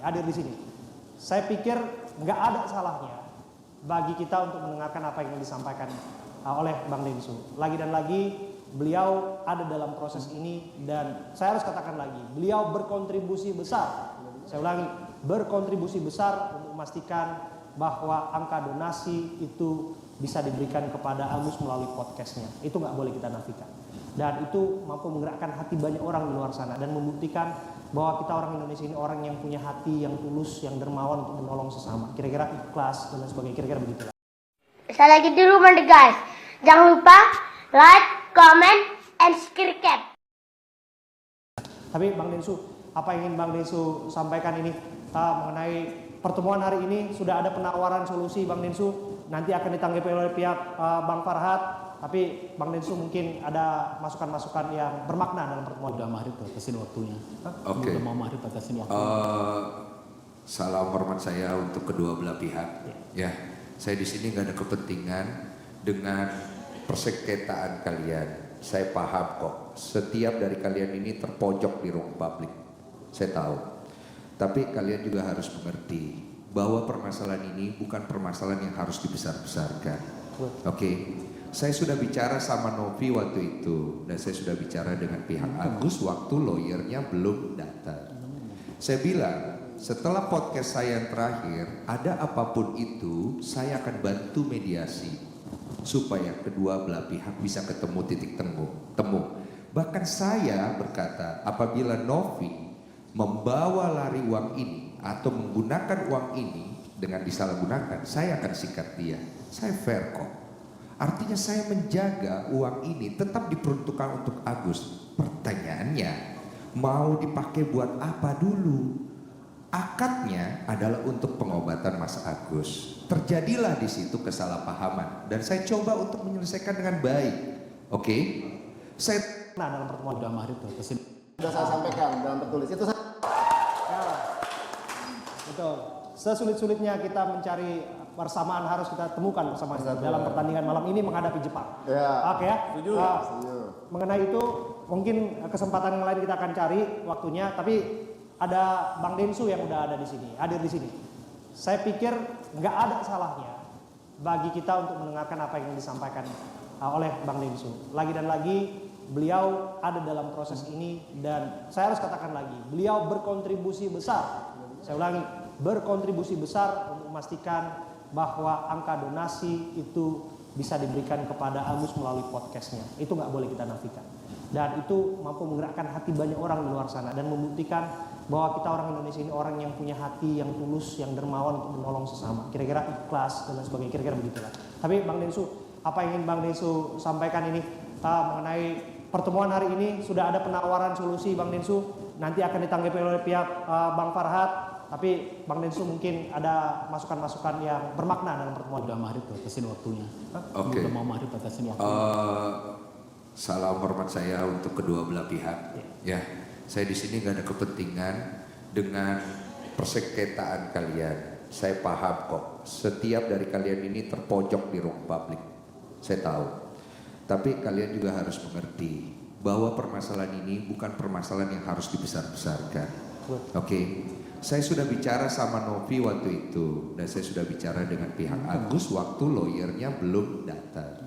hadir di sini. Saya pikir nggak ada salahnya bagi kita untuk mendengarkan apa yang disampaikan oleh Bang Densu. Lagi dan lagi beliau ada dalam proses ini dan saya harus katakan lagi, beliau berkontribusi besar. Saya ulangi, berkontribusi besar untuk memastikan bahwa angka donasi itu bisa diberikan kepada Agus melalui podcastnya. Itu nggak boleh kita nafikan. Dan itu mampu menggerakkan hati banyak orang di luar sana dan membuktikan bahwa kita orang Indonesia ini orang yang punya hati yang tulus, yang dermawan untuk menolong sesama. Kira-kira ikhlas dan lain sebagainya, kira-kira begitu. Saya lagi di rumah deh guys. Jangan lupa like, comment, and subscribe. Tapi Bang Densu, apa yang ingin Bang Densu sampaikan ini mengenai pertemuan hari ini? Sudah ada penawaran solusi Bang Densu, nanti akan ditanggapi oleh pihak Bang Farhad. Tapi Bang Densu mungkin ada masukan-masukan yang bermakna dalam pertemuan. Udah maghrib batasin waktunya. Oke. Udah mau maghrib batasin waktunya. Salam hormat saya untuk kedua belah pihak. Ya, saya di sini nggak ada kepentingan dengan persengketaan kalian. Saya paham kok. Setiap dari kalian ini terpojok di ruang publik. Saya tahu. Tapi kalian juga harus mengerti bahwa permasalahan ini bukan permasalahan yang harus dibesar-besarkan. Oke. Saya sudah bicara sama Novi waktu itu dan saya sudah bicara dengan pihak Agus waktu lawyernya belum datang. Saya bilang setelah podcast saya yang terakhir, ada apapun itu saya akan bantu mediasi supaya kedua belah pihak bisa ketemu titik temu. Bahkan saya berkata apabila Novi membawa lari uang ini atau menggunakan uang ini dengan disalahgunakan, saya akan sikat dia. Saya fair kok. Artinya saya menjaga uang ini tetap diperuntukkan untuk Agus. Pertanyaannya, mau dipakai buat apa dulu? Akadnya adalah untuk pengobatan Mas Agus. Terjadilah di situ kesalahpahaman dan saya coba untuk menyelesaikan dengan baik. Oke? Saya dalam pertemuan. Udah maghrib batasin. Sudah saya sampaikan dalam tertulis itu. Betul. Sesulit-sulitnya kita mencari persamaan harus kita temukan bersama dalam pertandingan malam ini menghadapi Jepang. Ya. Oke ya. Setuju. Mengenai itu mungkin kesempatan yang lain kita akan cari waktunya. Tapi ada Bang Densu yang udah ada di sini, hadir di sini. Saya pikir nggak ada salahnya bagi kita untuk mendengarkan apa yang disampaikan oleh Bang Densu. Lagi dan lagi beliau ada dalam proses ini dan saya harus katakan lagi, beliau berkontribusi besar. Saya ulangi, berkontribusi besar untuk memastikan bahwa angka donasi itu bisa diberikan kepada Agus melalui podcastnya. Itu nggak boleh kita nafikan. Dan itu mampu menggerakkan hati banyak orang di luar sana dan membuktikan bahwa kita orang Indonesia ini orang yang punya hati yang tulus, yang dermawan untuk menolong sesama. Kira-kira ikhlas dan lain sebagainya, kira-kira begitulah. Tapi Bang Densu, apa yang ingin Bang Densu sampaikan ini mengenai pertemuan hari ini? Sudah ada penawaran solusi Bang Densu, nanti akan ditanggapi oleh pihak Bang Farhad. Tapi Bang Densu mungkin ada masukan-masukan yang bermakna dalam pertemuan. Udah maghrib batasin waktunya. Oke. Udah mau maghrib batasin waktunya. salam hormat saya untuk kedua belah pihak. Ya, saya di sini nggak ada kepentingan dengan persengketaan kalian. Saya paham kok. Setiap dari kalian ini terpojok di ruang publik. Saya tahu. Tapi kalian juga harus mengerti bahwa permasalahan ini bukan permasalahan yang harus dibesar-besarkan. Oke. Saya sudah bicara sama Novi waktu itu dan saya sudah bicara dengan pihak Agus waktu lawyernya belum datang.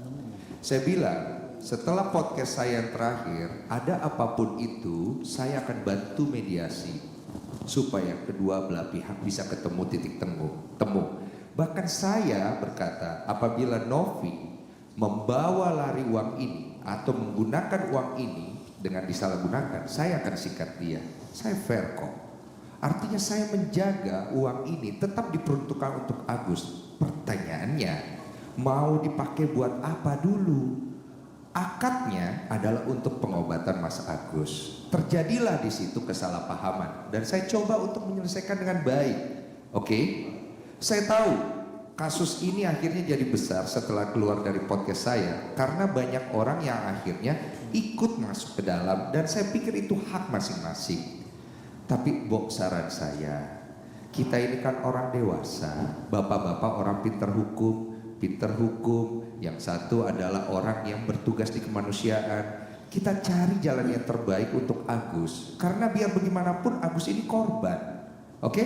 Saya bilang setelah podcast saya yang terakhir, ada apapun itu saya akan bantu mediasi supaya kedua belah pihak bisa ketemu titik temu. Bahkan saya berkata apabila Novi membawa lari uang ini atau menggunakan uang ini dengan disalahgunakan, saya akan sikat dia. Saya fair kok. Artinya saya menjaga uang ini tetap diperuntukkan untuk Agus. Pertanyaannya, mau dipakai buat apa dulu? Akadnya adalah untuk pengobatan Mas Agus. Terjadilah di situ kesalahpahaman dan saya coba untuk menyelesaikan dengan baik. Oke? Saya tahu kasus ini akhirnya jadi besar setelah keluar dari podcast saya karena banyak orang yang akhirnya ikut masuk ke dalam dan saya pikir itu hak masing-masing. Tapi saran saya, kita ini kan orang dewasa, bapak-bapak orang pinter hukum, yang satu adalah orang yang bertugas di kemanusiaan. Kita cari jalan yang terbaik untuk Agus, karena biar bagaimanapun Agus ini korban. Oke?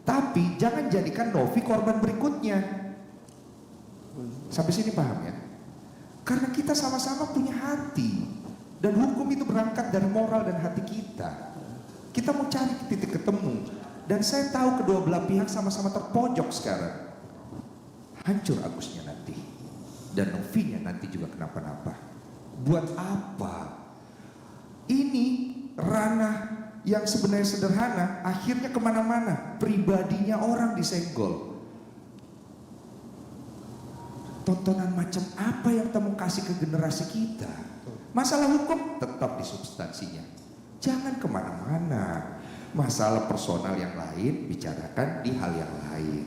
Tapi jangan jadikan Novi korban berikutnya. Sampai sini paham ya? Karena kita sama-sama punya hati. Dan hukum itu berangkat dari moral dan hati kita. Kita mau cari titik ketemu. Dan saya tahu kedua belah pihak sama-sama terpojok sekarang. Hancur Agusnya nanti. Dan Novinya nanti juga kenapa-napa. Buat apa? Ini ranah yang sebenarnya sederhana, akhirnya kemana-mana. Pribadinya orang disenggol. Tontonan macam apa yang kita mau kasih ke generasi kita? Masalah hukum tetap di substansinya. Jangan kemana-mana. Masalah personal yang lain bicarakan di hal yang lain.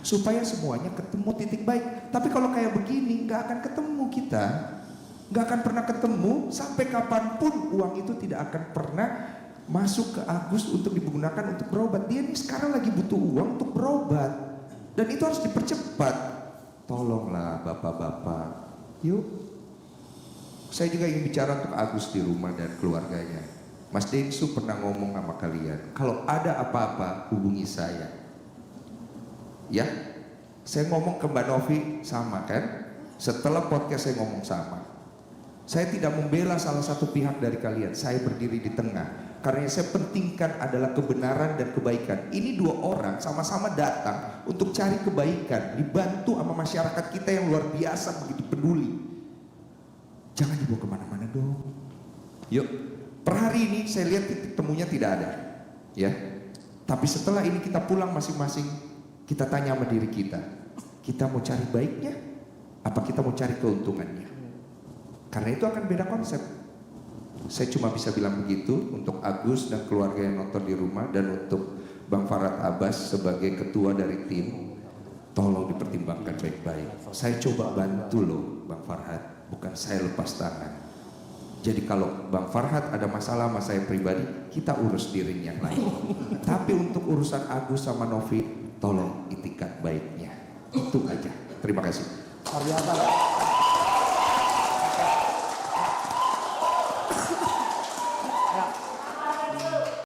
Supaya semuanya ketemu titik baik. Tapi kalau kayak begini nggak akan ketemu kita. Nggak akan pernah ketemu. Sampai kapanpun uang itu tidak akan pernah masuk ke Agus untuk digunakan untuk berobat. Dia ini sekarang lagi butuh uang untuk berobat. Dan itu harus dipercepat. Tolonglah bapak-bapak. Yuk. Saya juga ingin bicara untuk Agus di rumah dan keluarganya. Mas Densu pernah ngomong sama kalian, kalau ada apa-apa hubungi saya. Ya, saya ngomong ke Mbak Novi sama kan? Setelah podcast saya ngomong sama. Saya tidak membela salah satu pihak dari kalian. Saya berdiri di tengah. Karena yang saya pentingkan adalah kebenaran dan kebaikan. Ini dua orang sama-sama datang untuk cari kebaikan. Dibantu sama masyarakat kita yang luar biasa begitu peduli. Jangan dibawa kemana-mana dong. Yuk, per hari ini saya lihat titik temunya tidak ada. Ya, tapi setelah ini kita pulang masing-masing. Kita tanya sama diri kita. Kita mau cari baiknya? Apa kita mau cari keuntungannya? Karena itu akan beda konsep. Saya cuma bisa bilang begitu untuk Agus dan keluarga yang nonton di rumah, dan untuk Bang Farhad Abbas sebagai ketua dari tim, tolong dipertimbangkan baik-baik. Saya coba bantu loh Bang Farhad, bukan saya lepas tangan. Jadi kalau Bang Farhad ada masalah sama saya pribadi, kita urus diri yang lain. Tapi untuk urusan Agus sama Novi, tolong itikat baiknya. Itu aja. Terima kasih. Luar biasa.